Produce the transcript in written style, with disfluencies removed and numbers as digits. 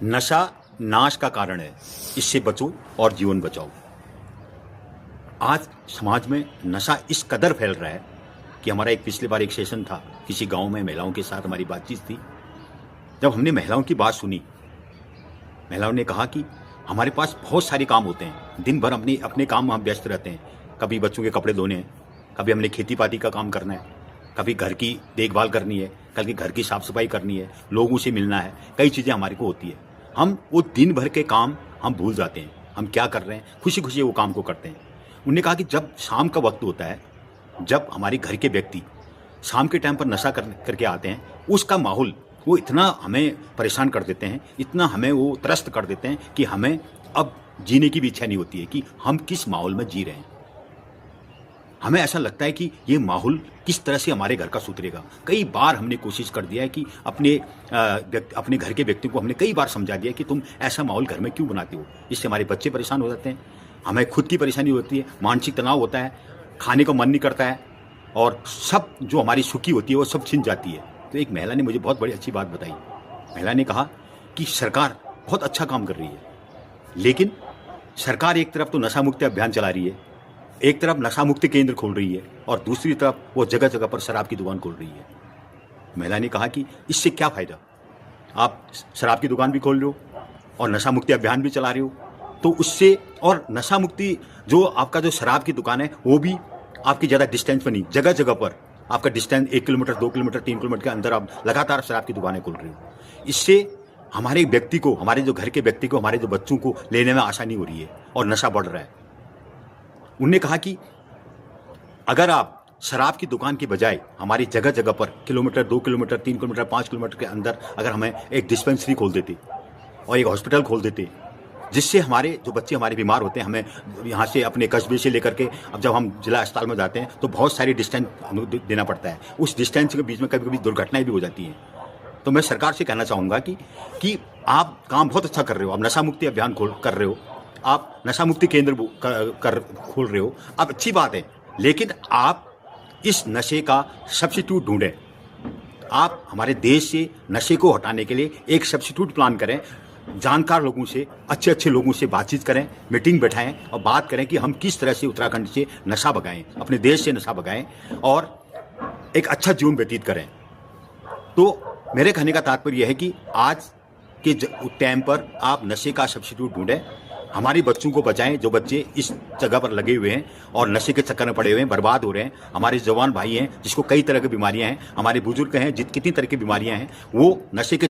नशा नाश का कारण है, इससे बचो और जीवन बचाओ। आज समाज में नशा इस कदर फैल रहा है कि हमारा पिछली बार एक सेशन था, किसी गांव में महिलाओं के साथ हमारी बातचीत थी। जब हमने महिलाओं की बात सुनी, महिलाओं ने कहा कि हमारे पास बहुत सारे काम होते हैं, दिन भर अपने काम में हम व्यस्त रहते हैं। कभी बच्चों के कपड़े धोने हैं, कभी हमने खेती पाती का काम करना है, कभी घर की देखभाल करनी है, कभी घर की साफ सफाई करनी है, लोगों से मिलना है, कई चीज़ें हमारे को होती है। हम वो दिन भर के काम हम भूल जाते हैं, हम क्या कर रहे हैं, खुशी खुशी वो काम को करते हैं। उन्होंने कहा कि जब शाम का वक्त होता है, जब हमारे घर के व्यक्ति शाम के टाइम पर नशा करके आते हैं, उसका माहौल वो इतना हमें परेशान कर देते हैं, इतना हमें वो त्रस्त कर देते हैं कि हमें अब जीने की भी इच्छा नहीं होती है कि हम किस माहौल में जी रहे हैं। हमें ऐसा लगता है कि ये माहौल किस तरह से हमारे घर का सुधरेगा। कई बार हमने कोशिश कर दिया है कि अपने घर के व्यक्ति को हमने कई बार समझा दिया कि तुम ऐसा माहौल घर में क्यों बनाते हो, इससे हमारे बच्चे परेशान हो जाते हैं, हमें खुद की परेशानी होती है, मानसिक तनाव होता है, खाने को मन नहीं करता है और सब जो हमारी सुखी होती है वो सब छिन जाती है। तो एक महिला ने मुझे बहुत बड़ी अच्छी बात बताई। महिला ने कहा कि सरकार बहुत अच्छा काम कर रही है, लेकिन सरकार एक तरफ तो नशा मुक्ति अभियान चला रही है, एक तरफ नशा मुक्ति केंद्र खोल रही है और दूसरी तरफ वो जगह जगह पर शराब की दुकान खोल रही है। महिला ने कहा कि इससे क्या फ़ायदा, आप शराब की दुकान भी खोल रहे हो और नशा मुक्ति अभियान भी चला रहे हो, तो उससे और नशा मुक्ति जो आपका जो शराब की दुकान है वो भी आपकी ज़्यादा डिस्टेंस पर नहीं, जगह जगह पर आपका डिस्टेंस 1 किलोमीटर 2 किलोमीटर 3 किलोमीटर के अंदर आप लगातार शराब की दुकानें खोल रहे हो। इससे हमारे व्यक्ति को, हमारे जो घर के व्यक्ति को, हमारे जो बच्चों को लेने में आसानी हो रही है और नशा बढ़ रहा है। उन्होंने कहा कि अगर आप शराब की दुकान की बजाय हमारी जगह जगह पर किलोमीटर 2 किलोमीटर 3 किलोमीटर 5 किलोमीटर के अंदर अगर हमें एक डिस्पेंसरी खोल देते और एक हॉस्पिटल खोल देते, जिससे हमारे जो बच्चे हमारे बीमार होते हैं, हमें यहाँ से अपने कस्बे से लेकर के अब जब हम जिला अस्पताल में जाते हैं तो बहुत सारी डिस्टेंस देना पड़ता है, उस डिस्टेंस के बीच में कभी कभी दुर्घटनाएं भी हो जाती हैं। तो मैं सरकार से कहना चाहूँगा कि आप काम बहुत अच्छा कर रहे हो, आप नशा मुक्ति अभियान कर रहे हो, आप नशा मुक्ति केंद्र खोल रहे हो, अब अच्छी बात है, लेकिन आप इस नशे का सब्स्टिट्यूट ढूंढें। आप हमारे देश से नशे को हटाने के लिए एक सब्स्टिट्यूट प्लान करें, जानकार लोगों से, अच्छे अच्छे लोगों से बातचीत करें, मीटिंग बैठाएं और बात करें कि हम किस तरह से उत्तराखंड से नशा भगाएं, अपने देश से नशा भगाएं और एक अच्छा जीवन व्यतीत करें। तो मेरे कहने का तात्पर्य यह है कि आज के टाइम पर आप नशे का सब्स्टिट्यूट ढूंढें, हमारे बच्चों को बचाएं, जो बच्चे इस जगह पर लगे हुए हैं और नशे के चक्कर में पड़े हुए हैं, बर्बाद हो रहे हैं। हमारे जवान भाई हैं जिसको कई तरह की बीमारियां हैं, हमारे बुजुर्ग हैं कितनी तरह की बीमारियां हैं, वो नशे के